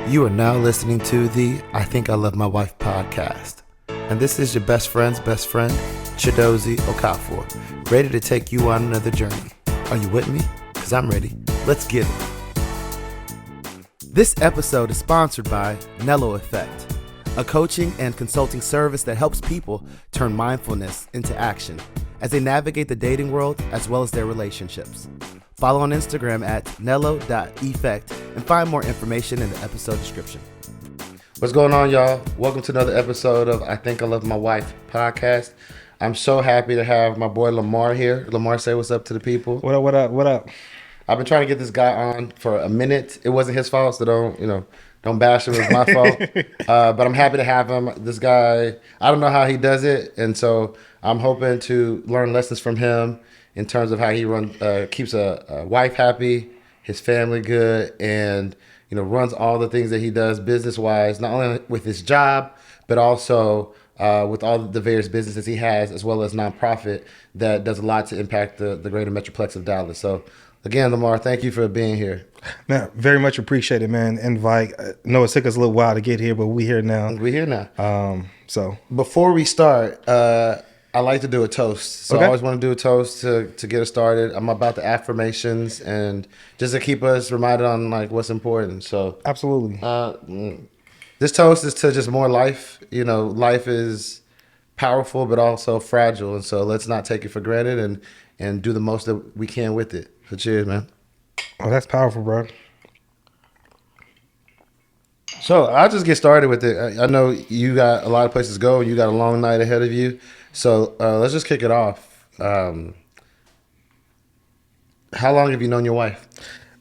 You are now listening to the I Think I Love My Wife podcast. And this is your best friend's best friend, Chidozie Okafor, ready to take you on another journey. Are you with me? Because I'm ready. Let's get it. This episode is sponsored by Nello Effect, a coaching and consulting service that helps people turn mindfulness into action as they navigate the dating world as well as their relationships. Follow on Instagram at nello.effect and find more information in the episode description. What's going on, y'all? Welcome to another episode of I Think I Love My Wife podcast. I'm so happy to have my boy Lamar here. Lamar, say what's up to the people. What up? I've been trying to get this guy on for a minute. It wasn't his fault, so don't bash him. It was my fault. But I'm happy to have him. This guy, I don't know how he does it, and so I'm hoping to learn lessons from him in terms of how he keeps a wife happy, his family good, and runs all the things that he does business-wise, not only with his job, but also with all the various businesses he has, as well as nonprofit that does a lot to impact the greater metroplex of Dallas. So, again, Lamar, thank you for being here. Man, very much appreciated, man. Invite. I know it took us a little while to get here, but we're here now. So before we start, I like to do a toast. So I always want to do a toast to get us started. I'm about the affirmations and just to keep us reminded on what's important. So absolutely. This toast is to just more life. Life is powerful, but also fragile. And so let's not take it for granted and do the most that we can with it. So cheers, man. Oh, that's powerful, bro. So I'll just get started with it. I know you got a lot of places to go. You got a long night ahead of you. So let's just kick it off. How long have you known your wife?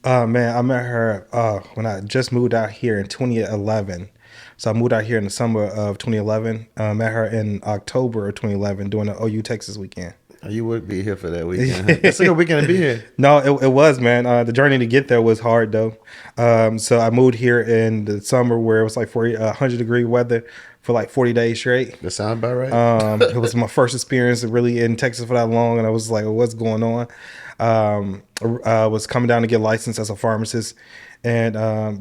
Man, I met her when I just moved out here in 2011. So I moved out here in the summer of 2011. Met her in October of 2011 during the OU Texas weekend. You would be here for that weekend. That's a good weekend to be here. No, it was, man. The journey to get there was hard, though. So I moved here in the summer where it was 100-degree weather for 40 days straight. That sounds about right. It was my first experience really in Texas for that long, and I was like, what's going on? I was coming down to get licensed as a pharmacist and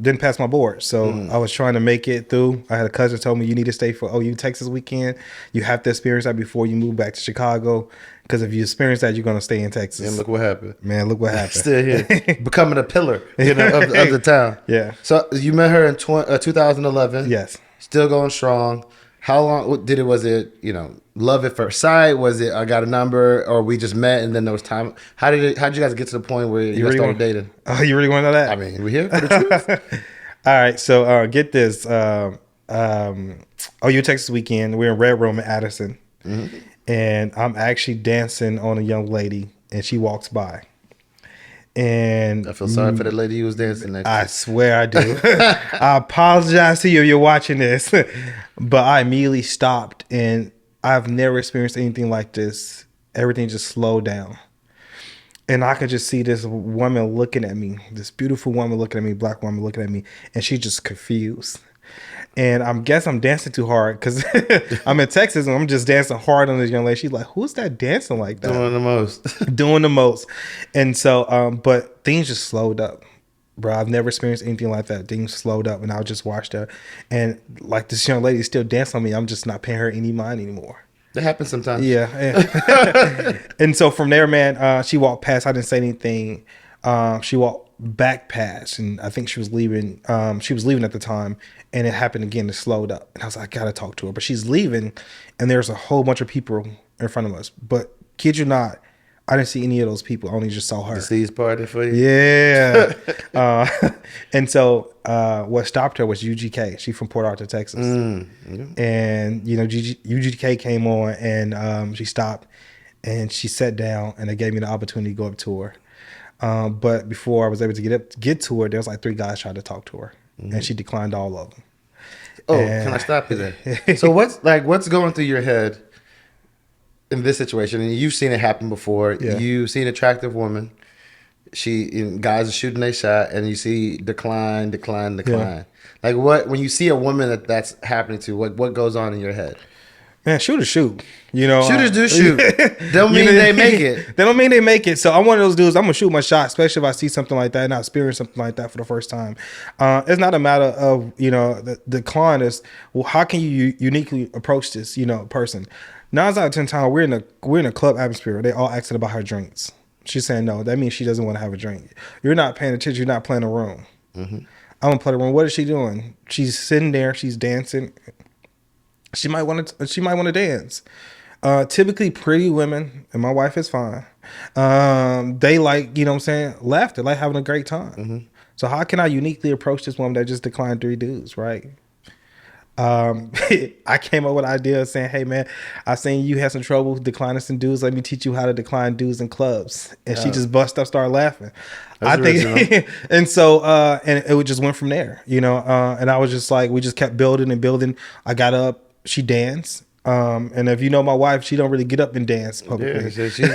didn't pass my board. So I was trying to make it through. I had a cousin told me, you need to stay for OU Texas weekend. You have to experience that before you move back to Chicago. Because if you experience that, you're going to stay in Texas. And look what happened. Man, look what happened. Still here. Becoming a pillar of the town. Yeah. So you met her in 2011. Yes. Still going strong. How long was it, love at first sight? Was it I got a number or we just met and then there was time? How did you guys get to the point where you guys started dating? Oh, you really want to know that? I mean, we here for the truth. All right. So get this. OU Texas weekend. We're in Red Room in Addison. Mm-hmm. And I'm actually dancing on a young lady, and she walks by. And I feel sorry for the lady you was dancing next to. I swear I do. I apologize to you if you're watching this. But I immediately stopped, and I've never experienced anything like this. Everything just slowed down. And I could just see this woman looking at me, this beautiful woman looking at me, black woman looking at me, and she just confused. And I guess I'm dancing too hard because I'm in Texas and I'm just dancing hard on this young lady. She's like, who's that dancing like that? Doing the most. And so, but things just slowed up, bro. I've never experienced anything like that. Things slowed up and I just watched her. And this young lady still dancing on me. I'm just not paying her any mind anymore. That happens sometimes. Yeah. And so from there, man, she walked past. I didn't say anything. She walked back past, and I think she was leaving. She was leaving at the time, and it happened again. It slowed up, and I was like, I gotta talk to her. But she's leaving, and there's a whole bunch of people in front of us. But kid you not, I didn't see any of those people. I only just saw her. The C's party for you? Yeah. And so what stopped her was UGK. She's from Port Arthur, Texas. Yeah. And UGK came on, and she stopped, and she sat down, and they gave me the opportunity to go up to her. But before I was able to get to her, there was 3 guys trying to talk to her, and she declined all of them. Oh, can I stop you there? So what's going through your head in this situation? And you've seen it happen before. Yeah. You see an attractive woman. Guys are shooting their shot, and you see decline. Yeah. When you see a woman that's happening to, what goes on in your head? Man, shooters shoot. You know, Shooters do shoot. Don't mean they make it. They don't mean they make it. So I'm one of those dudes. I'm gonna shoot my shot, especially if I see something like that and I experience something like that for the first time. It's not a matter of the client is, well, how can you uniquely approach this person? 9 out of 10 times we're in a club atmosphere. They all asking about her drinks. She's saying no. That means she doesn't want to have a drink. You're not paying attention. You're not playing the room. Mm-hmm. I'm gonna play the room. What is she doing? She's sitting there. She's dancing. She might want to dance. Typically pretty women, and my wife is fine. They like, laughter, like having a great time. Mm-hmm. So how can I uniquely approach this woman that just declined 3 dudes, right? I came up with an idea of saying, hey man, I seen you had some trouble declining some dudes. Let me teach you how to decline dudes in clubs. And she just bust up, started laughing. That's original. And so, and it just went from there, and I was just like, we just kept building and building. I got up, she danced. And if you know my wife, she don't really get up and dance publicly.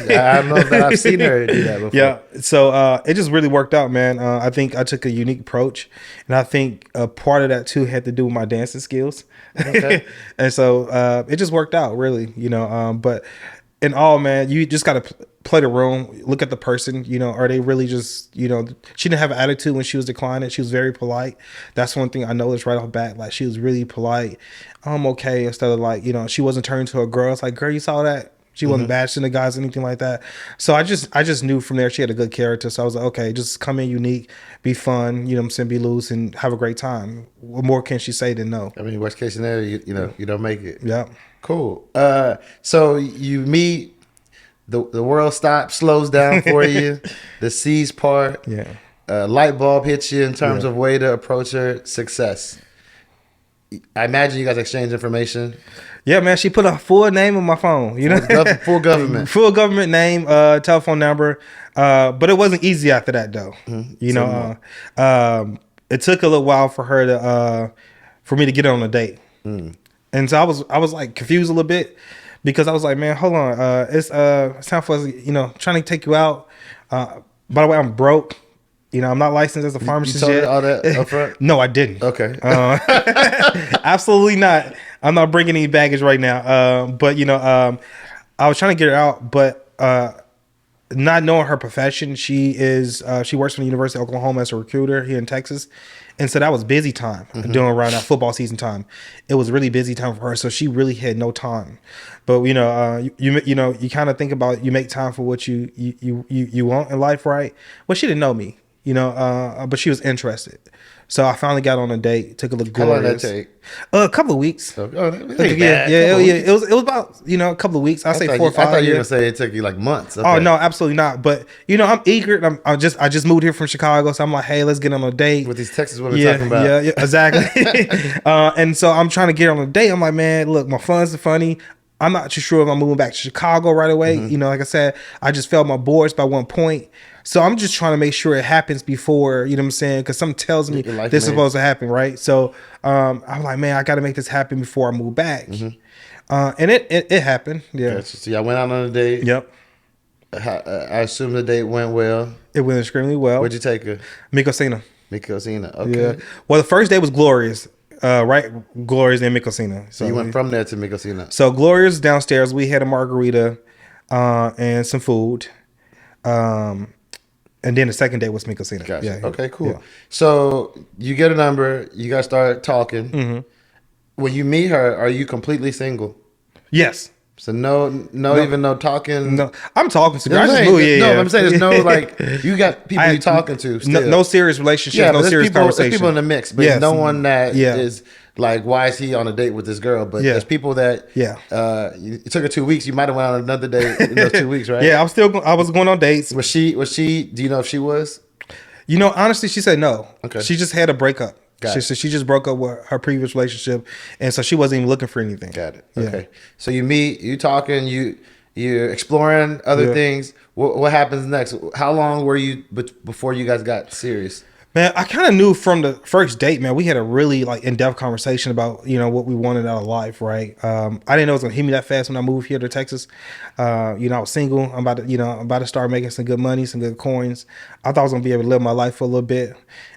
Yeah, I don't know that I've seen her do that before. Yeah, so it just really worked out, man. I think I took a unique approach, and I think a part of that too had to do with my dancing skills. Okay. And so it just worked out, really, But in all, man, you just got to play the room, look at the person, are they really just, she didn't have an attitude when she was declining. She was very polite. That's one thing I noticed right off the bat. Like, she was really polite. I'm okay. Instead of like, she wasn't turning to a girl. It's like, girl, you saw that? She wasn't bashing the guys, anything like that. So I just knew from there she had a good character. So I was like, okay, just come in unique, be fun, be loose, and have a great time. What more can she say than no? I mean, worst case scenario, you don't make it. Yeah. Cool. So you meet, the world slows down for you. The seas part. Yeah. Light bulb hits you in terms of way to approach her. Success. I imagine you guys exchange information. Yeah, man. She put a full name on my phone. Full government. Full government name, telephone number. But it wasn't easy after that, though. Mm-hmm. It took a little while for her to for me to get on a date. Mm. And so I was like confused a little bit, because I was like, man, hold on. It's time for us, trying to take you out. By the way, I'm broke. I'm not licensed as a pharmacist yet. You told her all that up front? No, I didn't. Okay. Absolutely not. I'm not bringing any baggage right now. But I was trying to get her out, but not knowing her profession, she works for the University of Oklahoma as a recruiter here in Texas. And so that was busy time during around that football season time. It was really busy time for her. So she really had no time. But you kind of think about, you make time for what you want in life, right? Well, she didn't know me, but she was interested. So I finally got on a date. Took a look glorious. How long did that take? A couple of weeks. Oh, yeah. It was about a couple of weeks. I say 4 or 5. I thought you were gonna say it took you like months. Okay. Oh no, absolutely not. But I'm eager. I just moved here from Chicago, so I'm like, hey, let's get on a date. With these Texas women talking about. Yeah, exactly. And so I'm trying to get on a date. I'm like, man, look, my funds are funny. I'm not too sure if I'm moving back to Chicago right away. Mm-hmm. Like I said, I just failed my boards by 1 point. So I'm just trying to make sure it happens before, you know what I'm saying? Because something tells me this is supposed to happen, right? So I'm like, man, I got to make this happen before I move back. Mm-hmm. And it happened. Yeah. Gotcha. So y'all went out on a date. Yep. I assume the date went well. It went extremely well. Where'd you take her? Micosina. Okay. Yeah. Well, the first day was glorious. Right, Gloria's in Micosina. So you went from there to Micosina. So Gloria's downstairs. We had a margarita and some food. And then the second day was Micosina. Gotcha. Yeah. Okay, cool. Yeah. So you get a number. You guys start talking. Mm-hmm. When you meet her, are you completely single? Yes. So no, even no talking. No, I'm talking to girls. I'm saying there's no like you got people you're talking to. Still. No serious relationships. Yeah, no serious conversation. There's people in the mix, but no one that is like, why is he on a date with this girl? But there's people that it took her 2 weeks. You might have went on another date in those 2 weeks, right? Yeah, I was going on dates. Was she? Do you know if she was? Honestly, she said no. Okay. She just had a breakup. She just broke up with her previous relationship, and so she wasn't even looking for anything. Got it. Okay. So you meet, you talking, you're exploring other things. What happens next? How long were you before you guys got serious? Man, I kind of knew from the first date, man. We had a really in-depth conversation about what we wanted out of life, right? I didn't know it was gonna hit me that fast when I moved here to Texas. I was single. I'm about to start making some good money, some good coins. I thought I was gonna be able to live my life for a little bit,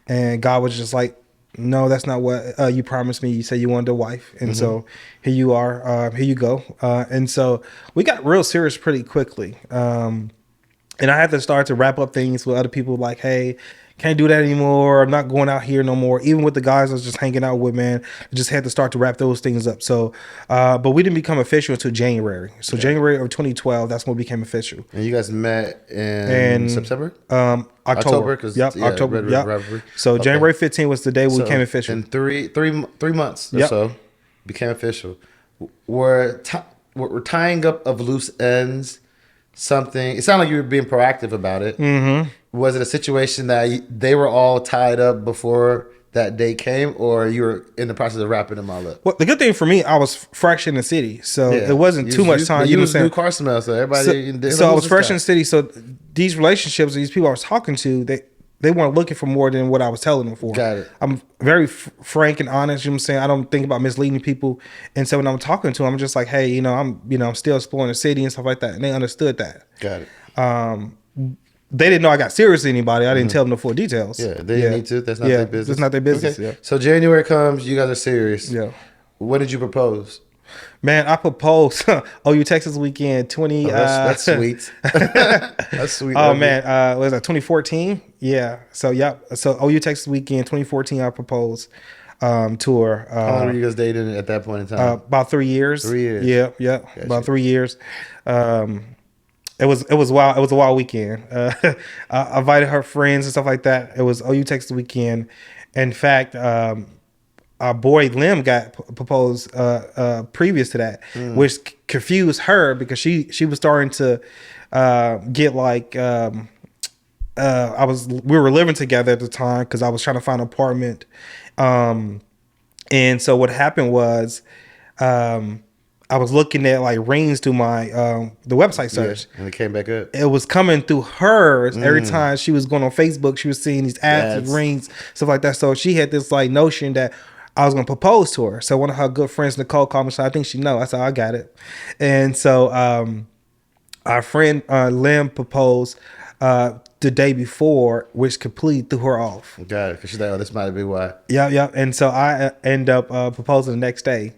and God was just like, no, that's not what you promised me. You said you wanted a wife. And so here you are. Here you go. And so we got real serious pretty quickly. And I had to start to wrap up things with other people like, hey, can't do that anymore. I'm not going out here no more. Even with the guys I was just hanging out with, man, I just had to start to wrap those things up. So, but we didn't become official until January. So January of 2012, that's when we became official. And you guys met in September? October. Because October. Rivalry. So January 15th was the day we became official. In three months or so, became official. We're tying up of loose ends. Something. It sounded like you were being proactive about it. Mm-hmm. Was it a situation that they were all tied up before that day came, or you were in the process of wrapping them all up? Well, the good thing for me, I was fresh in the city, so it wasn't too much time. You was new car smell, so everybody. So I was fresh in the city. So these relationships, these people I was talking to, they weren't looking for more than what I was telling them for. Got it. I'm very frank and honest. You know what I'm saying? I don't think about misleading people. And so when I'm talking to them, I'm just like, hey, I'm still exploring the city and stuff like that. And they understood that. Got it. They didn't know I got serious with anybody. I didn't tell them the full details. Yeah, they didn't need to. That's not their business. That's not their business. Okay. Yeah. So January comes, you guys are serious. Yeah. When did you propose? Man, I proposed OU Texas weekend 20. That's sweet. That's sweet. Oh man, was that 2014? Yeah. So So OU Texas weekend 2014, I proposed to her. How long were you guys dating at that point in time? About 3 years. 3 years. Yeah. Gotcha. About 3 years. It was wild. It was a wild weekend. I invited her friends and stuff like that. It was OU Texas weekend. In fact, our boy Lim got proposed previous to that, which confused her because she was starting to get like we were living together at the time because I was trying to find an apartment, and so what happened was I was looking at like rings through my the website search, and it came back up. It was coming through hers every time she was going on Facebook. She was seeing these ads with rings, stuff like that. So she had this like notion that I was going to propose to her. So one of her good friends, Nicole, called me and said, I think she know. I said, I got it. And so our friend Lim proposed the day before, which completely threw her off. Got it. Because she's like, oh, this might be why. Yeah. And so I end up proposing the next day,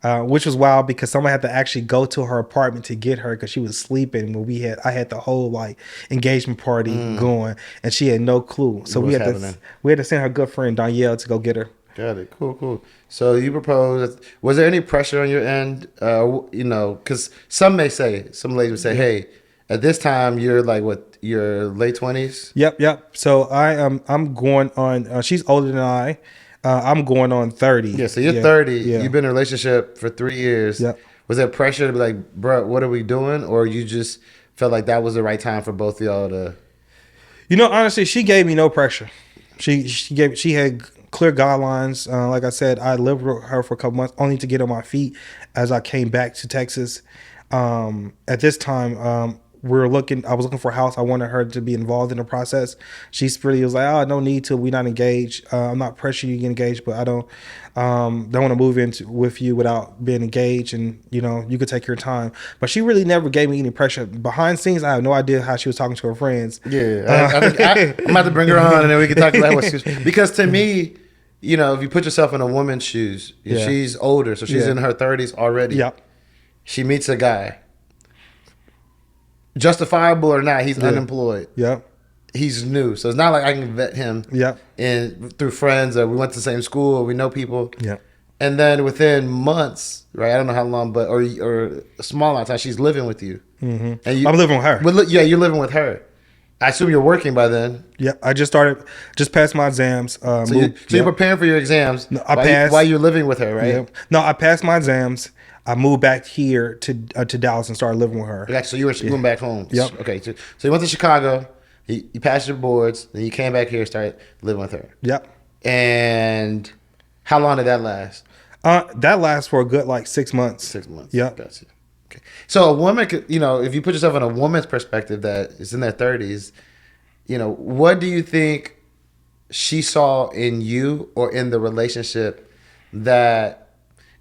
which was wild because someone had to actually go to her apartment to get her because she was sleeping when I had the whole like engagement party going and she had no clue. So we had to send her good friend Danielle to go get her. Got it. Cool. So you proposed. Was there any pressure on your end? Because some ladies would say, hey, at this time you're like what, your late 20s? Yep. So I'm going on. She's older than I. I'm going on 30. Yeah. So you're 30. Yeah. You've been in a relationship for 3 years. Yep. Was there pressure to be like, bro, what are we doing? Or you just felt like that was the right time for both of y'all to? Honestly, she gave me no pressure. She had clear guidelines. Like I said, I lived with her for a couple months only to get on my feet as I came back to Texas. At this time, I was looking for a house. I wanted her to be involved in the process. She's pretty was like, oh, no need to. We're not engaged. I'm not pressuring you to get engaged, but I don't want to move into with you without being engaged. And you could take your time. But she really never gave me any pressure. Behind scenes, I have no idea how she was talking to her friends. Yeah, I'm about to bring her on, and then we can talk about what she was. Because to me, if you put yourself in a woman's shoes, she's older, so she's in her 30s already. Yep. She meets a guy. Justifiable or not, he's unemployed. Yep. He's new, so it's not like I can vet him. Yep. And through friends, or we went to the same school, or we know people. Yep. And then within months, right? I don't know how long, but or a small amount of time, she's living with you. Mm-hmm. And I'm living with her. You're living with her. I assume you're working by then. Yeah, I just passed my exams. You're preparing for your exams. No, I passed while you're living with her, right? Yeah. No, I passed my exams. I moved back here to Dallas and started living with her. Okay, so you were going back home. Yep. Okay, so you went to Chicago. You passed your boards. Then you came back here and started living with her. Yep. And how long did that last? That lasts for a good 6 months. 6 months. Yep. Gotcha. Okay. So a woman could, if you put yourself in a woman's perspective that is in their 30s, what do you think she saw in you or in the relationship that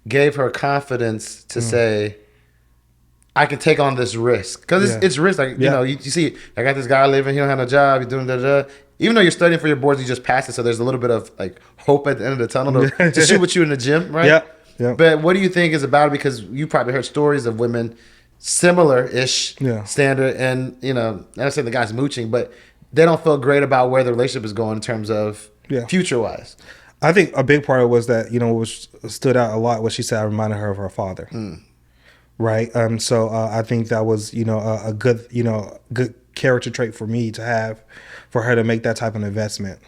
gave her confidence to say, I can take on this risk? Because it's risk. You see, I got this guy living, he don't have no job, he's doing da-da-da. even though you're studying for your boards, you just passed it, so there's a little bit of like hope at the end of the tunnel to shoot with you in the gym, right? Yeah. But what do you think is about it? Because you probably heard stories of women similar-ish standard, and not saying the guy's mooching, but they don't feel great about where the relationship is going in terms of future-wise. I think a big part was that, what stood out a lot was she said I reminded her of her father. Right. So I think that was, a good, good character trait for me to have, for her to make that type of investment.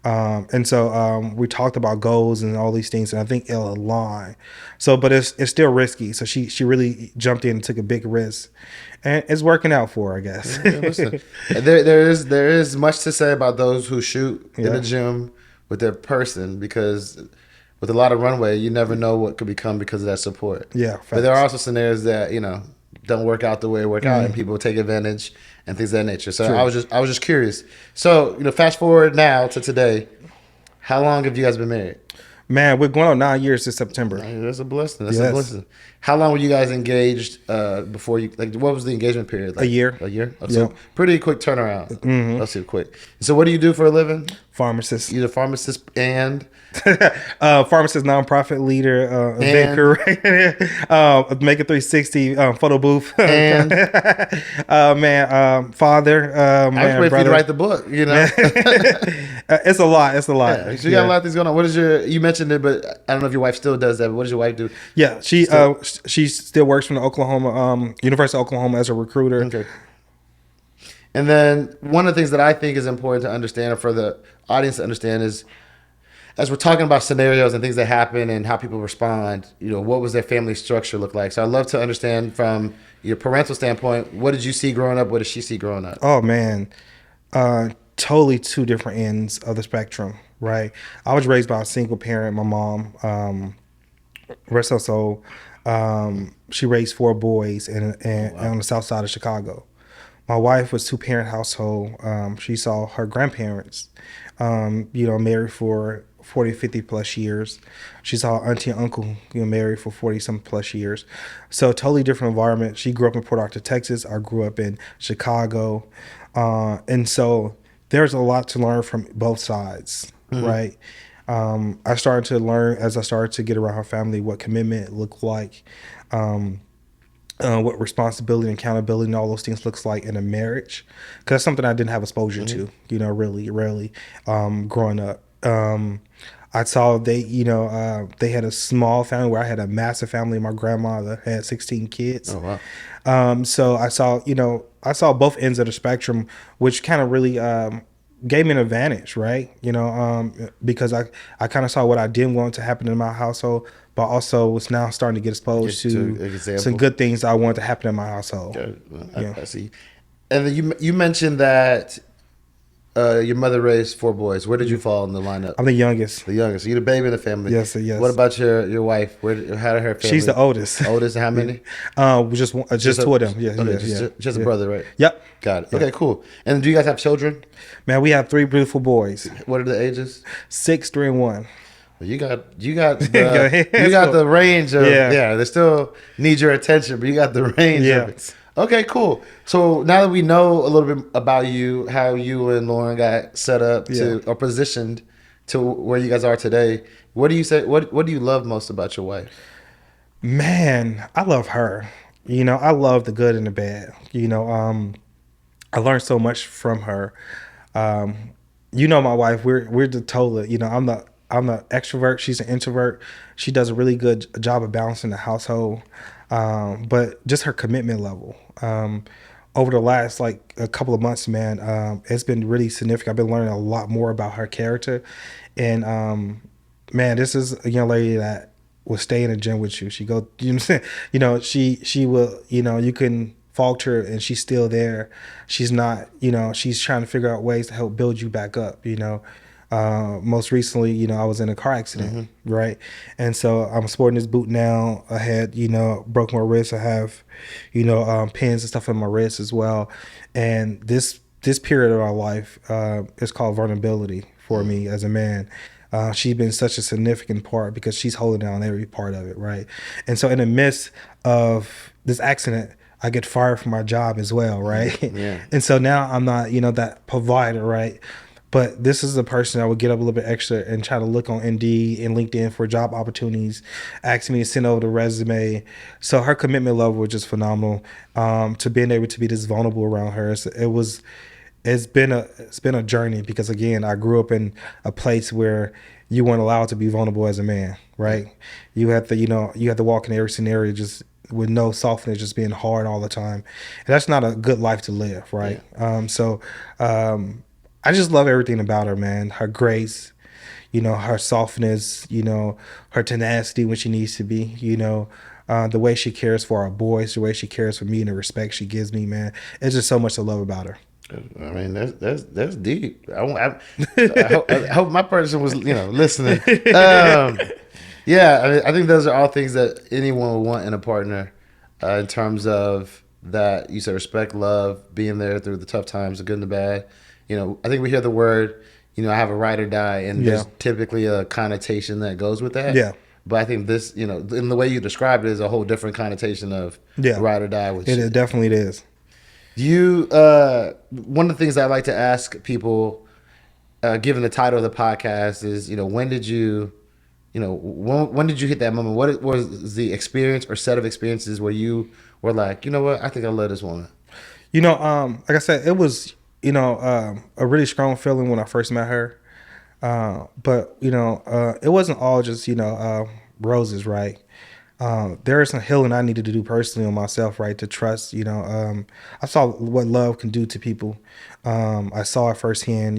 And so we talked about goals and all these things, and I think it'll align. So, but it's still risky. So she really jumped in and took a big risk, and it's working out for her, I guess. Listen, there is much to say about those who shoot in the gym with their person, because with a lot of runway, you never know what could become because of that support. Yeah, facts. But there are also scenarios that don't work out the way it work out, and people take advantage and things of that nature. So I was just curious. So fast forward now to today. How long have you guys been married? Man, we're going on 9 years this September. That's a blessing. That's a blessing. How long were you guys engaged before you, what was the engagement period? Like, a year. A year? So pretty quick turnaround. Mm-hmm. Let's see, quick. So what do you do for a living? Pharmacist. You're a pharmacist and? Pharmacist, nonprofit leader, event career, Make a 360 photo booth. And? Father. I was waiting for you to write the book, It's a lot. It's a lot. Yeah, so you got a lot of things going on. What is you mentioned it, but I don't know if your wife still does that, but what does your wife do? Yeah, she still works from the University of Oklahoma as a recruiter. Okay. And then one of the things that I think is important to understand, or for the audience to understand, is as we're talking about scenarios and things that happen and how people respond, what was their family structure look like? So I'd love to understand from your parental standpoint, what did you see growing up? What did she see growing up? Oh, man. Totally two different ends of the spectrum, right? I was raised by a single parent. My mom, rest her soul, she raised 4 boys and on the south side of Chicago. My wife was 2-parent household. She saw her grandparents, married for 40, 50 plus years. She saw auntie and uncle, married for 40 some plus years. So totally different environment. She grew up in Port Arthur, Texas. I grew up in Chicago. And so there's a lot to learn from both sides, right? I started to learn as I started to get around her family what commitment looked like, what responsibility and accountability and all those things looks like in a marriage, because that's something I didn't have exposure to, really, rarely, growing up. I saw they had a small family where I had a massive family. My grandmother had 16 kids. Oh, wow. So I saw both ends of the spectrum, which kind of really gave me an advantage, right? Because I kind of saw what I didn't want to happen in my household, but also was now starting to get exposed to some good things I wanted to happen in my household. I see. And then you mentioned that your mother raised 4 boys. Where did you fall in the lineup? I'm the youngest. The youngest. So you're the baby in the family. Yes, yes. What about your wife? How did her family? She's the oldest. Oldest? How many? Just 2 of them. Just a brother, right? Yep. Got it. Okay, cool. And do you guys have children? Man, we have 3 beautiful boys. What are the ages? 6, 3, and 1. Well, you got the range of they still need your attention, but you got the range of it. Okay, cool. So now that we know a little bit about you, how you and Lauren got set up or positioned to where you guys are today, what do you say? What do you love most about your wife? Man, I love her. I love the good and the bad. I learned so much from her. My wife, we're the total. I'm the extrovert. She's an introvert. She does a really good job of balancing the household. But just her commitment level. Over the last a couple of months, man, it's been really significant. I've been learning a lot more about her character. And man, this is a young lady that will stay in the gym with you. She go, she will, you can falter and she's still there. She's not, she's trying to figure out ways to help build you back up, Most recently, I was in a car accident, right? And so I'm sporting this boot now. I had, broke my wrist. I have, pins and stuff in my wrist as well. And this period of our life is called vulnerability for me as a man. She's been such a significant part because she's holding down every part of it, right? And so in the midst of this accident, I get fired from my job as well, right? Yeah. And so now I'm not, that provider, right? But this is the person that would get up a little bit extra and try to look on Indeed and LinkedIn for job opportunities, asking me to send over the resume. So her commitment level was just phenomenal. To being able to be this vulnerable around her, it's been a journey, because again, I grew up in a place where you weren't allowed to be vulnerable as a man, right? You had to, you had to walk in every scenario just with no softness, just being hard all the time. And that's not a good life to live, right? I just love everything about her, man. Her grace, her softness, her tenacity when she needs to be, the way she cares for our boys, the way she cares for me, and the respect she gives me, man. It's just so much to love about her. I mean, that's deep. I hope my person was, listening. Yeah, I think those are all things that anyone would want in a partner, in terms of that. You said respect, love, being there through the tough times, the good and the bad. I think we hear the word, I have a ride or die, and there's typically a connotation that goes with that. Yeah. But I think this, in the way you described it, is a whole different connotation of ride or die. Which it definitely is. One of the things I like to ask people, given the title of the podcast, is when did you hit that moment? What was the experience or set of experiences where you were like, you know what, I think I love this woman? Like I said, it was a really strong feeling when I first met her, but it wasn't all just roses, right? There is some healing I needed to do personally on myself, right? To trust, I saw what love can do to people. I saw it firsthand,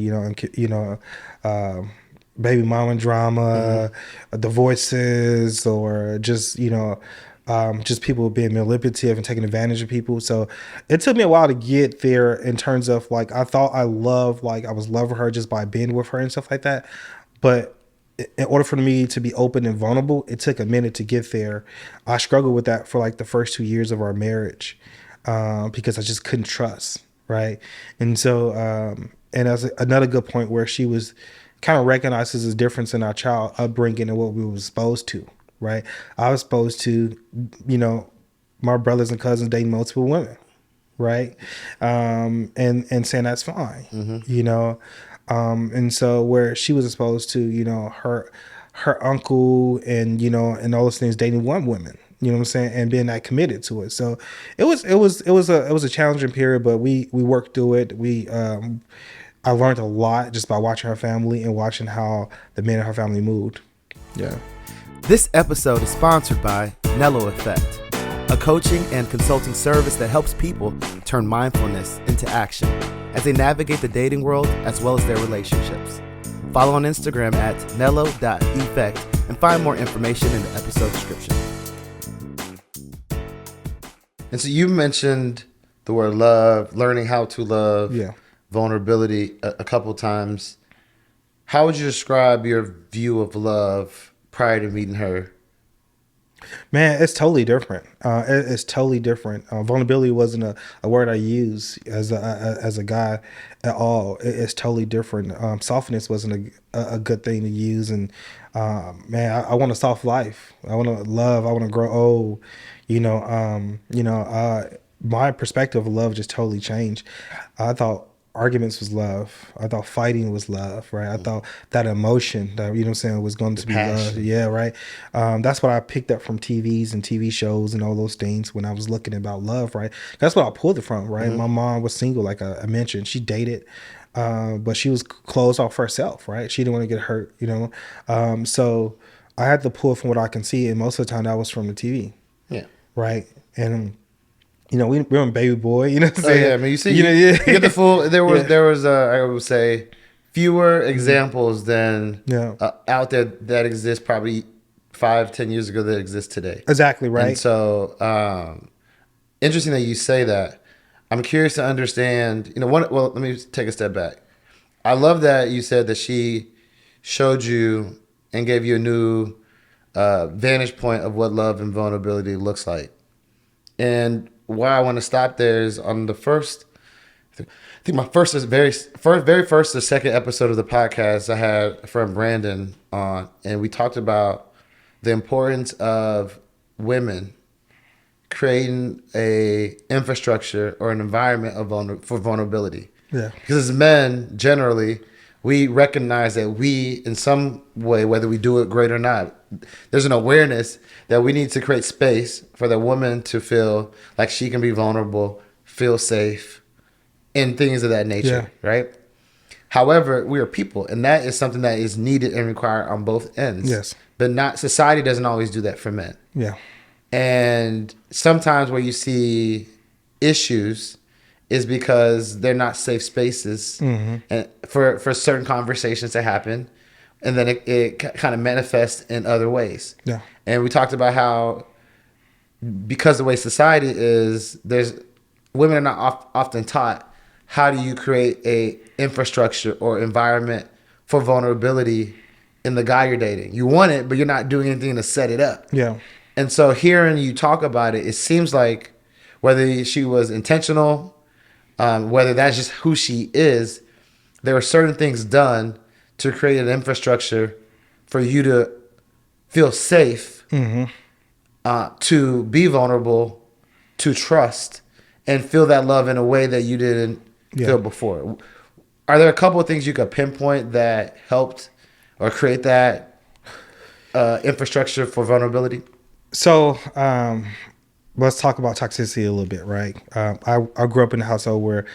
baby mama drama, divorces, or just people being manipulative and taking advantage of people. So it took me a while to get there, in terms of like, I thought I was loving her just by being with her and stuff like that, but in order for me to be open and vulnerable, it took a minute to get there. I struggled with that for like the first 2 years of our marriage, because I just couldn't trust, right? And so, and as another good point where she was kind of recognizes the difference in our child upbringing and what we were exposed to, right? I was exposed to, my brothers and cousins dating multiple women, right? And saying that's fine, and so where she was exposed to, her uncle and all those things dating one woman, you know what I'm saying, and being that committed to it. So it was a challenging period, but we worked through it. I learned a lot just by watching her family and watching how the men in her family moved. Yeah. This episode is sponsored by Nello Effect, a coaching and consulting service that helps people turn mindfulness into action as they navigate the dating world as well as their relationships. Follow on Instagram at nello.effect and find more information in the episode description. And so you mentioned the word love, learning how to love, vulnerability a couple times. How would you describe your view of love prior to meeting her? Man, it's totally different. It's totally different. Vulnerability wasn't a word I use as a guy at all. It's totally different. Softness wasn't a good thing to use. And man, I want a soft life. I want to love. I want to grow old. My perspective of love just totally changed. I thought arguments was love. I thought fighting was love, right? I thought that emotion that, was going to be love. Yeah, right. That's what I picked up from TVs and TV shows and all those things when I was looking about love, right? That's what I pulled it from, right? My mom was single, like I mentioned. She dated, but she was closed off herself, right? She didn't want to get hurt, so I had to pull from what I can see, and most of the time that was from the TV. Yeah. Right. And we're on Baby Boy, you know what I'm saying? Oh, yeah, I mean, you see, you get the full, there was, I would say, fewer examples than out there that exist probably 5-10 years ago that exist today. Exactly, right. And so, interesting that you say that. I'm curious to understand, well, let me take a step back. I love that you said that she showed you and gave you a new vantage point of what love and vulnerability looks like. And why I want to stop there is on the first, I think my very first or second episode of the podcast, I had a friend Brandon on, and we talked about the importance of women creating a infrastructure or an environment for vulnerability. Yeah. Because as men, generally, we recognize that we, in some way, whether we do it great or not, there's an awareness that we need to create space for the woman to feel like she can be vulnerable, feel safe, and things of that nature, right? However, we are people, and that is something that is needed and required on both ends. Yes. But not society doesn't always do that for men. Yeah. And sometimes where you see issues is because they're not safe spaces and for certain conversations to happen. And then it kind of manifests in other ways. Yeah. And we talked about how because the way society is, there's women are not often taught how do you create a infrastructure or environment for vulnerability in the guy you're dating. You want it, but you're not doing anything to set it up. Yeah. And so hearing you talk about it, it seems like whether she was intentional, whether that's just who she is, there were certain things done to create an infrastructure for you to feel safe, to be vulnerable, to trust, and feel that love in a way that you didn't feel before. Are there a couple of things you could pinpoint that helped or create that infrastructure for vulnerability? So let's talk about toxicity a little bit, right? I grew up in a household where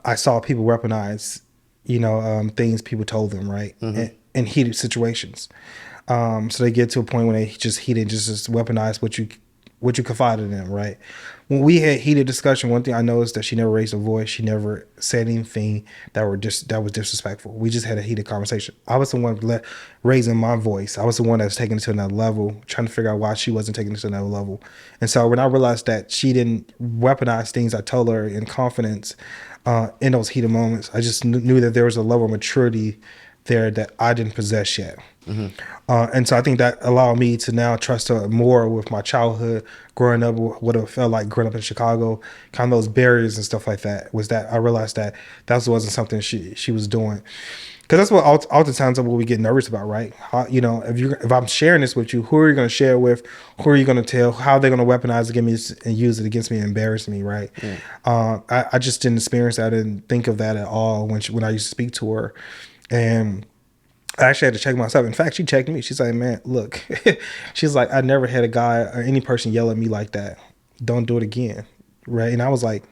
I saw people weaponize, things people told them, right? In heated situations. So they get to a point when they just weaponize what you confided in them, right? When we had heated discussion, one thing I noticed that she never raised her voice. She never said anything that was disrespectful. We just had a heated conversation. I was the one raising my voice. I was the one that was taking it to another level, trying to figure out why she wasn't taking it to another level. And so when I realized that she didn't weaponize things I told her in confidence in those heated moments, I just knew that there was a level of maturity there that I didn't possess yet. And so I think that allowed me to now trust her more with my childhood, growing up, what it felt like growing up in Chicago, kind of those barriers and stuff like that, was that I realized that wasn't something she was doing. Because that's what oftentimes what we get nervous about, right? If I'm sharing this with you, who are you going to share it with? Who are you going to tell? How are they going to weaponize it against me and use it against me and embarrass me, right? I just didn't experience that. I didn't think of that at all when I used to speak to her. And I actually had to check myself. In fact, she checked me. She's like, man, look. She's like, I never had a guy or any person yell at me like that. Don't do it again, right? And I was like,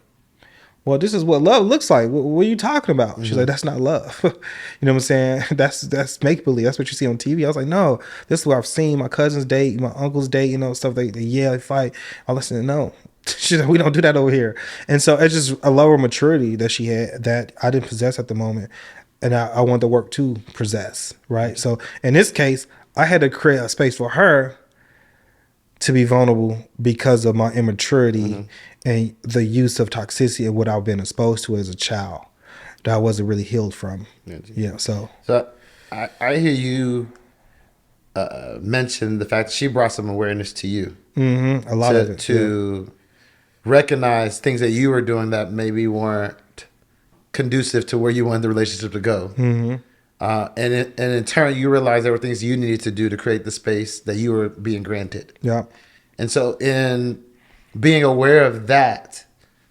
well, this is what love looks like. What are you talking about? She's like, that's not love. You know what I'm saying? That's make-believe. That's what you see on TV. I was like, no, this is what I've seen my cousins date, my uncles date, stuff. They yell, they fight. I listen, no. She's like, we don't do that over here. And so it's just a lower maturity that she had that I didn't possess at the moment. And I wanted to work to possess, right? So in this case, I had to create a space for her to be vulnerable because of my immaturity and the use of toxicity and what I've been exposed to as a child that I wasn't really healed from. So I hear you mention the fact that she brought some awareness to you. A lot of it. To recognize things that you were doing that maybe weren't conducive to where you wanted the relationship to go. And in turn, you realized there were things you needed to do to create the space that you were being granted. Yeah. And so in being aware of that,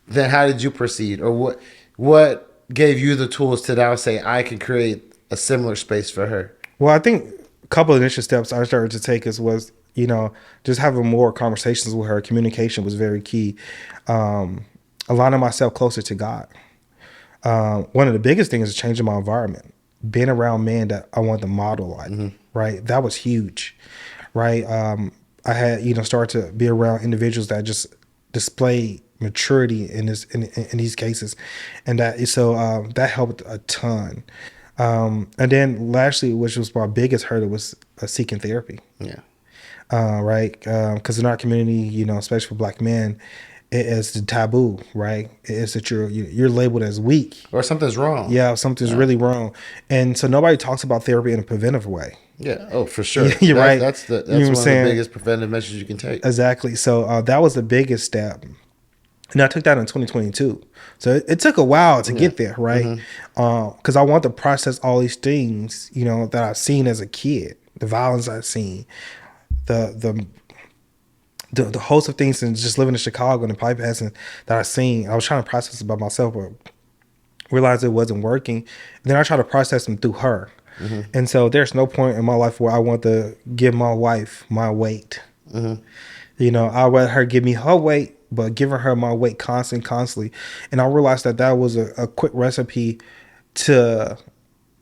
then how did you proceed? Or what gave you the tools to now say, I can create a similar space for her? Well, I think a couple of initial steps I started to take was, just having more conversations with her. Communication was very key. Aligning myself closer to God. One of the biggest things is changing my environment, being around men that I want to model like, right? That was huge, right? I had, started to be around individuals that just display maturity in these cases. And that helped a ton. And then lastly, which was my biggest hurdle, was seeking therapy. Yeah. Right. Cause in our community, especially for Black men, it is the taboo, right? It is that you're labeled as weak. Or something's wrong. Yeah, something's really wrong. And so nobody talks about therapy in a preventive way. Yeah. Oh, for sure. You're right. That's one of the biggest preventive measures you can take. Exactly. So that was the biggest step. And I took that in 2022. So it took a while to get there, right? Because I want to process all these things, that I've seen as a kid, the violence I've seen, the host of things, and just living in Chicago and the pipe passing that I've seen. I was trying to process it by myself, but realized it wasn't working. And then I try to process them through her. And so there's no point in my life where I want to give my wife my weight. You know, I'd rather her give me her weight, but giving her my weight constantly. And I realized that was a quick recipe to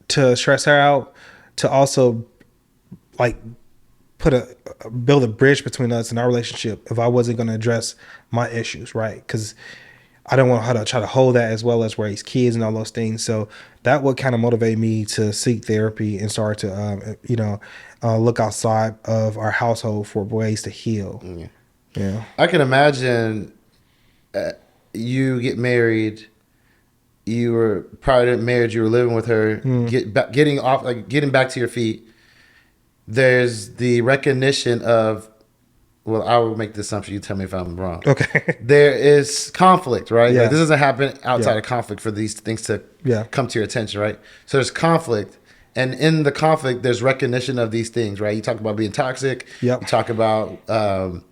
stress her out, to also like build a bridge between us and our relationship if I wasn't going to address my issues, right? Because I don't want her to try to hold that as well as raise kids and all those things. So that would kind of motivate me to seek therapy and start to, look outside of our household for ways to heal. Yeah. I can imagine you get married. You were prior to marriage. You were living with her. Getting back to your feet. There's the recognition of. Well, I will make the assumption. You tell me if I'm wrong. Okay. There is conflict, right? Yeah. Like, this doesn't happen outside of conflict for these things to come to your attention, right? So there's conflict. And in the conflict, there's recognition of these things, right? You talk about being toxic. Yep. You talk about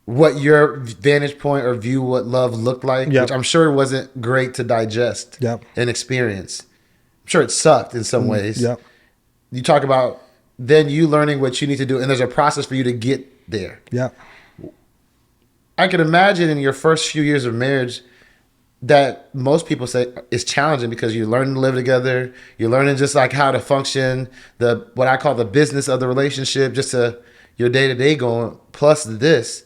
what your vantage point or view what love looked like, which I'm sure wasn't great to digest and experience. I'm sure it sucked in some ways. Yep. You talk about then you learning what you need to do, and there's a process for you to get there. Yeah. I can imagine in your first few years of marriage that most people say is challenging because you're learning to live together. You're learning just like how to function, what I call the business of the relationship, just your day-to-day going, plus this.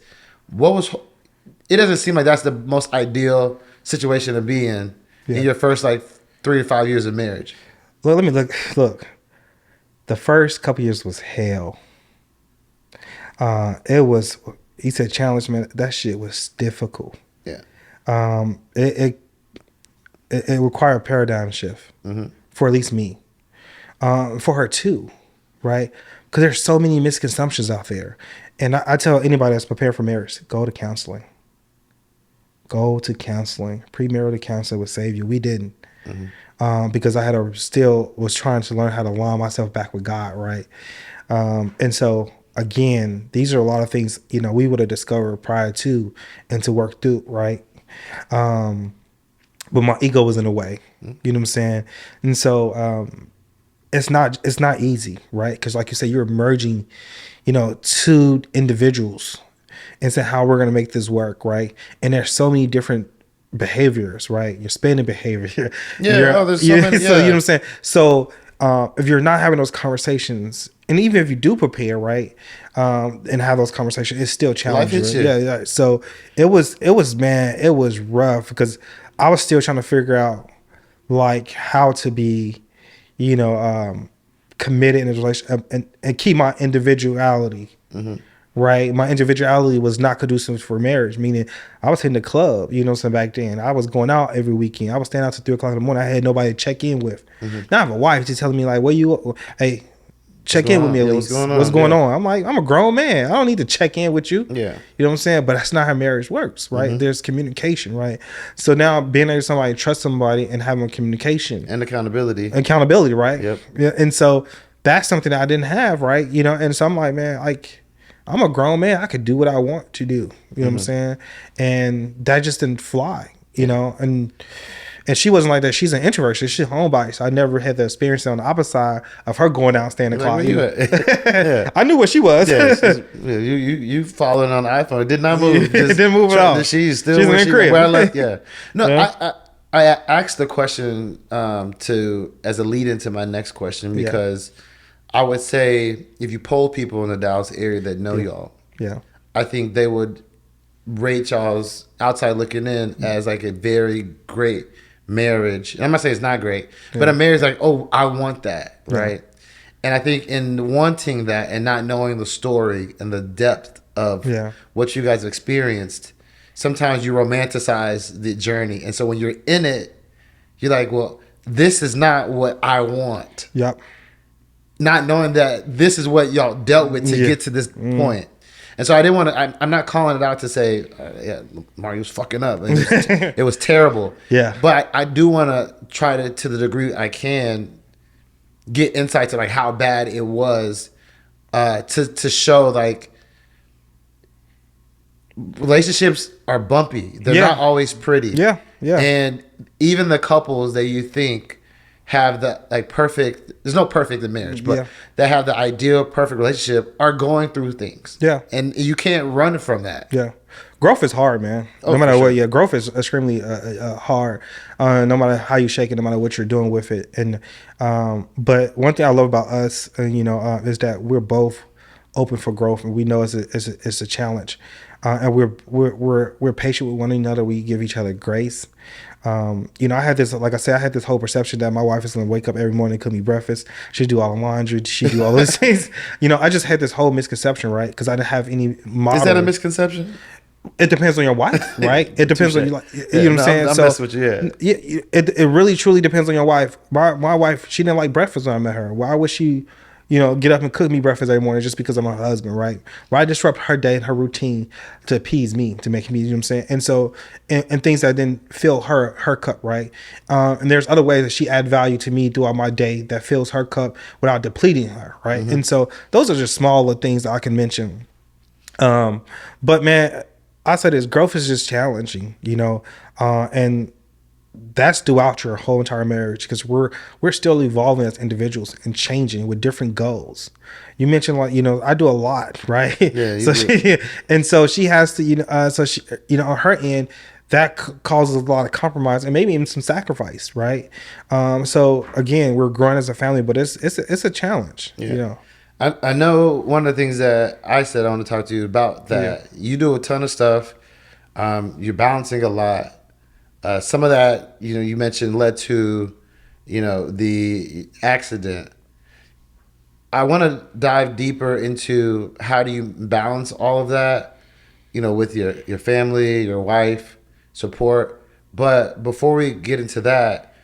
It doesn't seem like that's the most ideal situation to be in your first 3 to 5 years of marriage. Well, let me look. The first couple years was hell. It was, he said challenge, man, that shit was difficult. Yeah. It required a paradigm shift for at least me, for her too, right? Because there's so many misconceptions out there. And I tell anybody that's prepared for marriage, go to counseling. Go to counseling. Premarital counseling would save you. We didn't. Because I was trying to learn how to align myself back with God, right? And so again, these are a lot of things, we would have discovered prior to and to work through, right? But my ego was in the way, you know what I'm saying? And so it's not easy, right? Because like you said, you're merging, two individuals and say how we're going to make this work, right? And there's so many different behaviors, right? Your spending behavior. There's so many. So you know what I'm saying? So if you're not having those conversations, and even if you do prepare, right, and have those conversations, it's still challenging. Life hits you. Yeah. So it was rough because I was still trying to figure out like how to be, committed in a relationship and keep my individuality. Right, my individuality was not conducive for marriage. Meaning, I was hitting the club. Back then, I was going out every weekend. I was staying out till 3 o'clock in the morning. I had nobody to check in with. Now I have a wife. She's telling me like, hey, check in with me at least. What's going on? I'm like, I'm a grown man. I don't need to check in with you. Yeah, you know what I'm saying. But that's not how marriage works, right? There's communication, right? So now being able to somebody trust somebody and having communication and accountability, right? Yep. Yeah, and so that's something that I didn't have, right? And so I'm like, man, like, I'm a grown man. I could do what I want to do. You know what I'm saying? And that just didn't fly, and she wasn't like that. She's an introvert. She's homebody. So I never had the experience on the opposite side of her going out and staying in the closet. Yeah. I knew what she was. You following on the iPhone. It did not move. It didn't move at all. She's in the crib. Where I left. Yeah. No, yeah. I asked the question as a lead into my next question because I would say if you poll people in the Dallas area that know y'all, I think they would rate y'all's outside looking in as like a very great marriage. And I'm not saying it's not great, but a marriage like, oh, I want that, right? And I think in wanting that and not knowing the story and the depth of what you guys experienced, sometimes you romanticize the journey. And so when you're in it, you're like, well, this is not what I want. Yep. Not knowing that this is what y'all dealt with to get to this point. And so I didn't want to, I'm not calling it out to say, Mario was fucking up. It was terrible. Yeah. But I do want to try to the degree I can, get insights of like how bad it was to show like, relationships are bumpy. They're Yeah. not always pretty. Yeah, yeah. And even the couples that you think have the like perfect, there's no perfect in marriage, but Yeah. that have the ideal perfect relationship are going through things. Yeah. And you can't run from that. Yeah. Growth is hard, man. Oh, No for matter what, sure. yeah, growth is extremely hard. No matter how you shake it, no matter what you're doing with it. And but one thing I love about us, is that we're both open for growth, and we know it's a challenge. And we're patient with one another. We give each other grace. I had this, like I said, I had this whole perception that my wife is going to wake up every morning and cook me breakfast. She'd do all the laundry. She'd do all those things. I just had this whole misconception, right? Because I didn't have any model. Is that a misconception? It depends on your wife, right? It depends on you, like, you know what I'm saying. I'm messing with you. Yeah, it really truly depends on your wife. My wife, she didn't like breakfast when I met her. Why would she, get up and cook me breakfast every morning just because I'm her husband, right? Why disrupt her day and her routine to appease me, to make me, you know what I'm saying? And so, and things that didn't fill her cup, right? And there's other ways that she add value to me throughout my day that fills her cup without depleting her, right? Mm-hmm. And so those are just small little things that I can mention. But man, I said this, growth is just challenging, and that's throughout your whole entire marriage, because we're still evolving as individuals and changing with different goals. You mentioned, like, I do a lot, right? Yeah, so she has to, so she, on her end, that causes a lot of compromise and maybe even some sacrifice, right? So again, we're growing as a family, but it's a challenge, Yeah. I know one of the things that I said I want to talk to you about, that you do a ton of stuff. You're balancing a lot. Some of that, you mentioned led to, the accident. I want to dive deeper into how do you balance all of that, with your family, your wife, support. But before we get into that,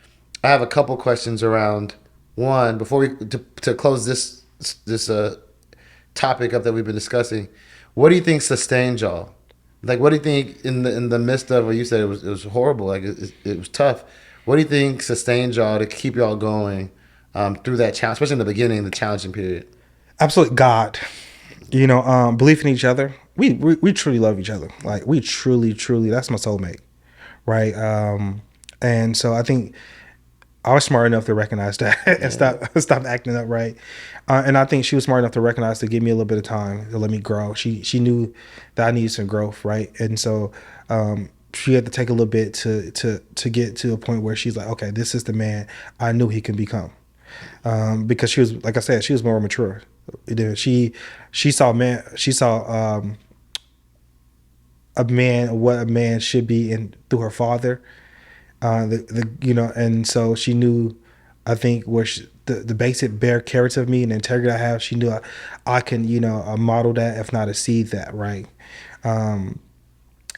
I have a couple questions around one before we to close this topic up that we've been discussing. What do you think sustained y'all? Like, what do you think in the midst of what you said, it was horrible, like it was tough. What do you think sustained y'all to keep y'all going through that challenge, especially in the beginning, the challenging period? Absolutely, God. Belief in each other. We truly love each other. Like, we truly, that's my soulmate, right? And so I think I was smart enough to recognize that and stop acting up, right? And I think she was smart enough to recognize, to give me a little bit of time to let me grow. She knew that I needed some growth, right? And so she had to take a little bit to get to a point where she's like, okay, this is the man I knew he can become. Because she was, like I said, she was more mature. She saw a man, what a man should be, in through her father. And so she knew, I think, where the basic bare character of me and the integrity I have, she knew I can, model that, if not exceed that, right?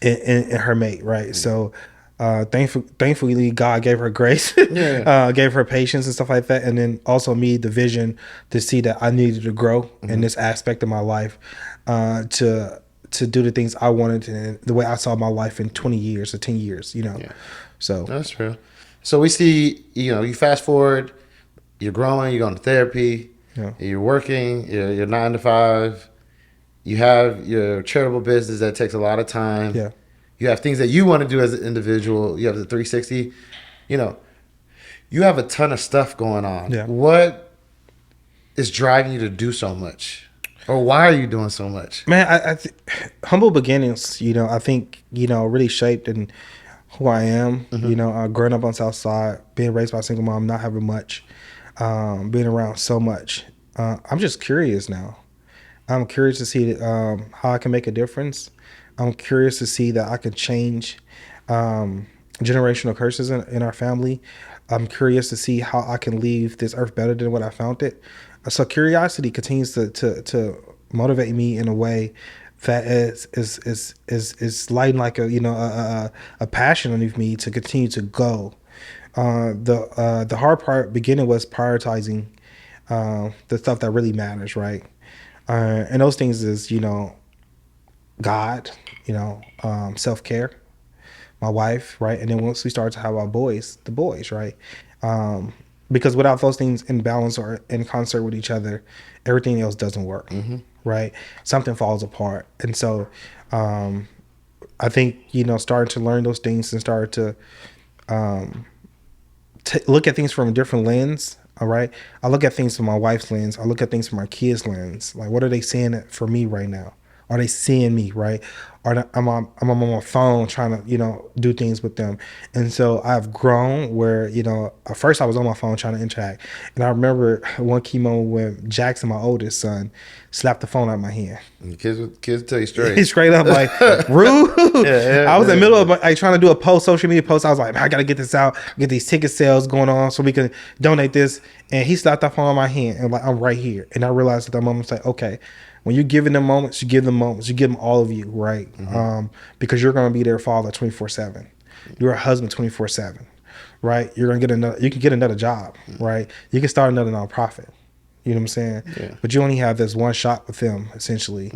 In her mate, right? Mm-hmm. So thankfully, God gave her grace, gave her patience and stuff like that, and then also me the vision to see that I needed to grow in this aspect of my life, to do the things I wanted and the way I saw my life in 20 years or 10 years, So that's true. So we see, you fast forward, you're growing, you're going to therapy, you're working, you're 9 to 5, you have your charitable business that takes a lot of time. Yeah. You have things that you want to do as an individual. You have the 360. You have a ton of stuff going on. Yeah. What is driving you to do so much? Or why are you doing so much? Man, I humble beginnings, I think, really shaped in who I am. Mm-hmm. Growing up on South Side, being raised by a single mom, not having much, being around so much. I'm just curious now. I'm curious to see how I can make a difference. I'm curious to see that I can change generational curses in our family. I'm curious to see how I can leave this earth better than what I found it. So curiosity continues to motivate me in a way that is lighting like a passion underneath me to continue to go. The hard part beginning was prioritizing the stuff that really matters, right? And those things is God, self-care, my wife, right? And then once we start to have our boys, the boys, right? Because without those things in balance or in concert with each other, everything else doesn't work, right? Something falls apart. And so I think, starting to learn those things and start to look at things from a different lens. All right. I look at things from my wife's lens. I look at things from my kids' lens. Like, what are they seeing for me right now? Are they seeing me, right? I'm on my phone trying to, do things with them. And so I've grown where, at first I was on my phone trying to interact. And I remember one key moment when Jackson, my oldest son, slapped the phone out of my hand. Kids tell you straight. He's straight up like, rude. I was in the middle of trying to do a social media post. I was like, man, I got to get this out, get these ticket sales going on so we can donate this. And he slapped the phone out of my hand and like, I'm right here. And I realized at that moment, it's like, okay, when you're giving them moments, you give them moments. You give them all of you, right? Because you're going to be their father 24/7. You're a husband 24/7, right? You're going to get another. You can get another job, right? You can start another nonprofit. You know what I'm saying? Yeah. But you only have this one shot with them, essentially,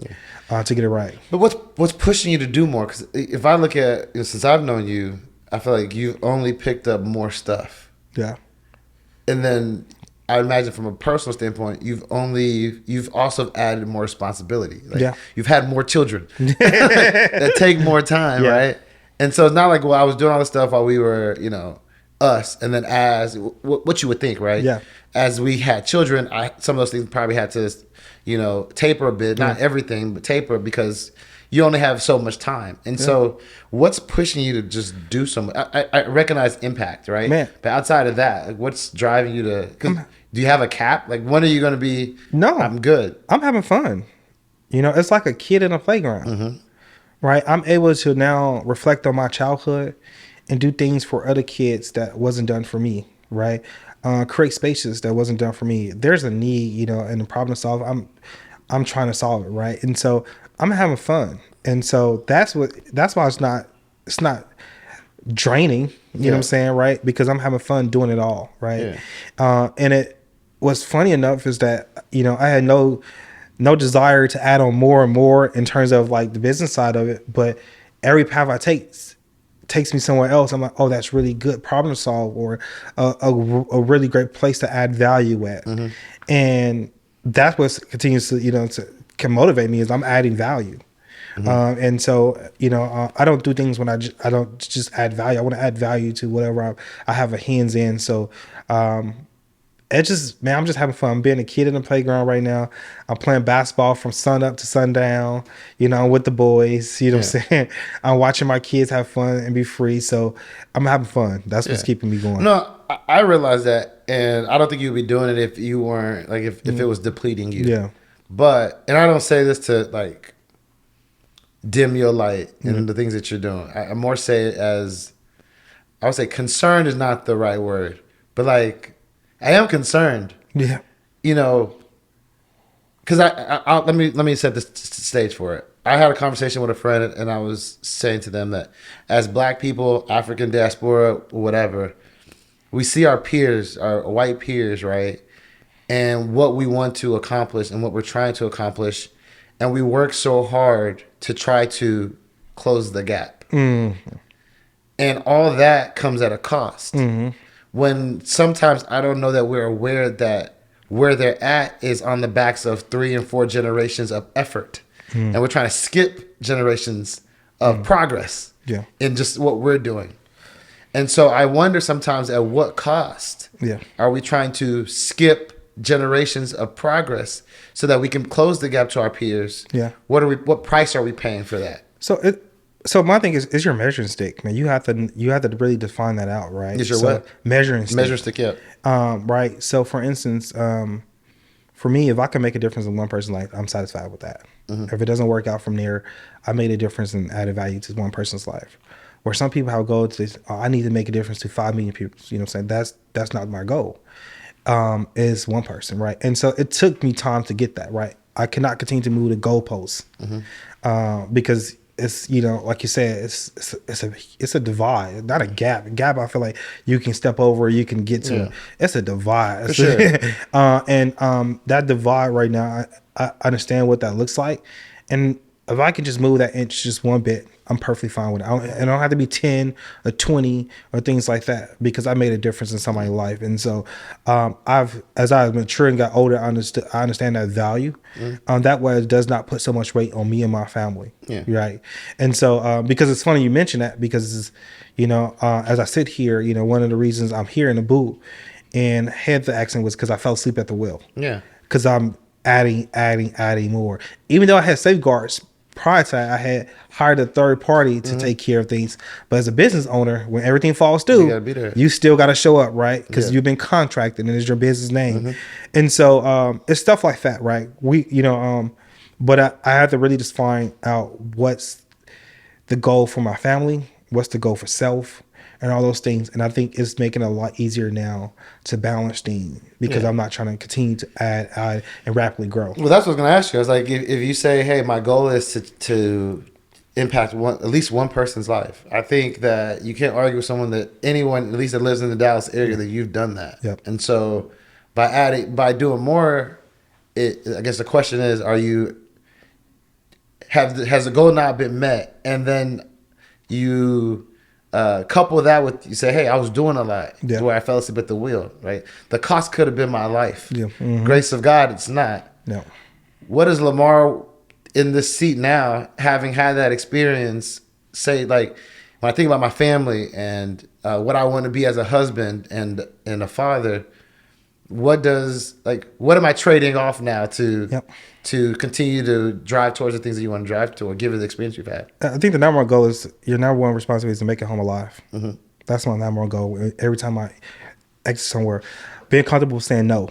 to get it right. But what's pushing you to do more? Because if I look at, since I've known you, I feel like you've only picked up more stuff. Yeah. And then I imagine from a personal standpoint, you've also added more responsibility. Like, you've had more children that take more time, right? And so it's not like, well, I was doing all this stuff while we were, us, and then as what you would think, right? Yeah. As we had children, some of those things probably had to, taper a bit. Not everything, but taper, because you only have so much time. And so what's pushing you to just do something? I recognize impact, right? Man. But outside of that, like, what's driving you to, do you have a cap? Like, when are you going to be, no, I'm good? I'm having fun. It's like a kid in a playground, right? I'm able to now reflect on my childhood and do things for other kids that wasn't done for me, right? Create spaces that wasn't done for me. There's a need, and the problem to solve, I'm trying to solve it, right? And so I'm having fun. And so that's why it's not draining, you know what I'm saying, right? Because I'm having fun doing it all, right? And what's funny enough is that, I had no desire to add on more and more in terms of like the business side of it, but every path I take takes me somewhere else. I'm like, oh, that's really good problem to solve, or a really great place to add value at. And that's what continues to can motivate me, is I'm adding value. And so, I don't do things when I don't just add value. I want to add value to whatever I have a hands in. So, I'm just having fun. I'm being a kid in the playground right now. I'm playing basketball from sun up to sundown, with the boys, what I'm saying? I'm watching my kids have fun and be free. So I'm having fun. That's what's keeping me going. No, I realize that. And I don't think you'd be doing it if you weren't, like, if it was depleting you. Yeah. But, and I don't say this to, like, dim your light in the things that you're doing. I more say it as, I would say concerned is not the right word, but like, I am concerned. Yeah. Because let me set the stage for it. I had a conversation with a friend, and I was saying to them that as Black people, African diaspora, whatever, we see our peers, our white peers, right? And what we want to accomplish and what we're trying to accomplish. And we work so hard to try to close the gap. And all that comes at a cost. When sometimes I don't know that we're aware that where they're at is on the backs of 3 and 4 generations of effort. And we're trying to skip generations of progress in just what we're doing. And so I wonder sometimes, at what cost are we trying to skip generations of progress so that we can close the gap to our peers? What price are we paying for that? So my thing is your measuring stick, man. You have to really define that out, right? Is your what? Measuring stick. Measuring stick, right. So for instance, for me, if I can make a difference in one person's life, I'm satisfied with that. If it doesn't work out from there, I made a difference and added value to one person's life. Where some people have goals to, I need to make a difference to 5 million people. You know what I'm saying? That's not my goal. Is one person, right? And so it took me time to get that, right? I cannot continue to move the goalposts because it's, like you said, it's a divide, not a gap. A gap, I feel like you can step over, you can get to. It's a divide. For sure. And that divide right now, I understand what that looks like, and if I can just move that inch just one bit, I'm perfectly fine with it. And I don't have to be 10 or 20 or things like that, because I made a difference in somebody's life. And so as I matured and got older, I understand that value. That way it does not put so much weight on me and my family. Yeah. Right. And so because it's funny you mention that, because, as I sit here, one of the reasons I'm here in the booth and had the accident was because I fell asleep at the wheel. Yeah. Because I'm adding more. Even though I had safeguards prior to that, I had hired a third party to take care of things. But as a business owner, when everything falls through, You gotta be there. you still got to show up, right? Because Yeah. you've been contracted and it's your business name. And so it's stuff like that, right? But I have to really just find out what's the goal for my family, what's the goal for self, and all those things. And I think it's making it a lot easier now to balance things, because I'm not trying to continue to add and rapidly grow. Well, that's what I was going to ask you. I was like, if you say, hey, my goal is to impact at least one person's life, I think that you can't argue with someone that anyone, at least that lives in the Dallas area, that you've done that. Yep. And so by doing more, I guess the question is, has the goal not been met? And then you couple that with, you say, hey, I was doing a lot where I fell asleep at the wheel, right? The cost could have been my life. Yeah. Mm-hmm. Grace of God, it's not. No. What is Lamar in this seat now, having had that experience, say, like, when I think about my family and what I want to be as a husband and a father, what am I trading off now to continue to drive towards the things that you want to drive to, or given the experience you've had? I think the number one goal is, your number one responsibility is to make it home alive. That's my number one goal. Every time I exit somewhere, being comfortable saying no.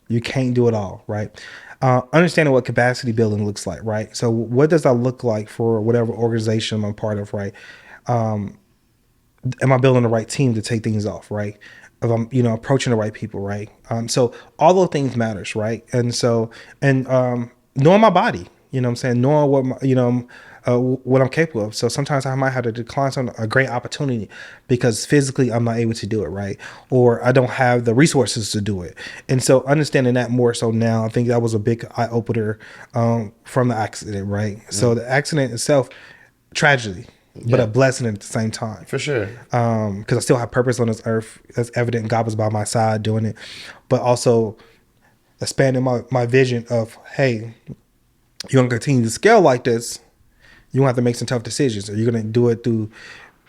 You can't do it all, right? Understanding what capacity building looks like, right? So what does that look like for whatever organization I'm a part of, right? Am I building the right team to take things off, right? If I'm, approaching the right people, right? So all those things matters, right? And so, knowing my body, what I'm saying, knowing what what I'm capable of. So sometimes I might have to decline a great opportunity because physically I'm not able to do it, right? Or I don't have the resources to do it. And so understanding that more so now, I think that was a big eye opener from the accident, right? So the accident itself, tragedy, but a blessing at the same time. For sure. Because I still have purpose on this earth. That's evident. God was by my side doing it. But also expanding my vision of, hey, you're going to continue to scale like this, you're going to have to make some tough decisions. Are you going to do it through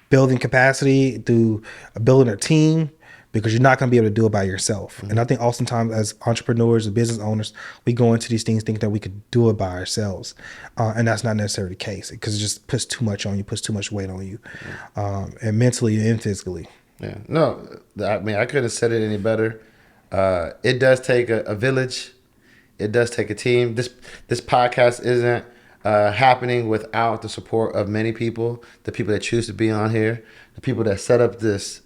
building capacity, through building a team? Because you're not going to be able to do it by yourself. And I think oftentimes as entrepreneurs and business owners, we go into these things thinking that we could do it by ourselves. And that's not necessarily the case, because it just puts too much on you, puts too much weight on you, and mentally and physically. Yeah. No, I mean, I couldn't have said it any better. It does take a village. It does take a team. This podcast isn't happening without the support of many people, the people that choose to be on here, the people that set up this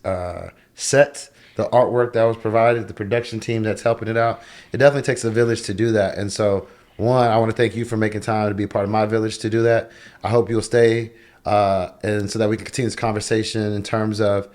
set, the artwork that was provided, the production team that's helping it out. It definitely takes a village to do that. And so, one, I want to thank you for making time to be a part of my village to do that. I hope you'll stay, and so that we can continue this conversation in terms of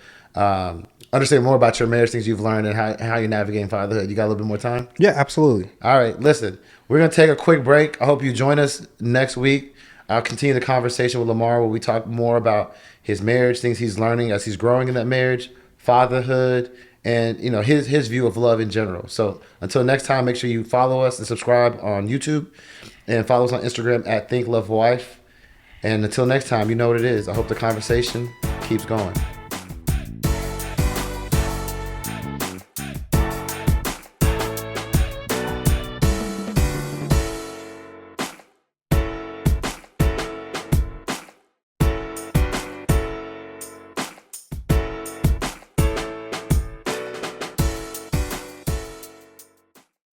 understand more about your marriage, things you've learned, and how you're navigating fatherhood. You got a little bit more time? Yeah, absolutely. All right, listen, we're going to take a quick break. I hope you join us next week. I'll continue the conversation with Lamar, where we talk more about his marriage, things he's learning as he's growing in that marriage, fatherhood, and his view of love in general. So until next time, make sure you follow us and subscribe on YouTube, and follow us on Instagram at ThinkLoveWife. And until next time, you know what it is. I hope the conversation keeps going.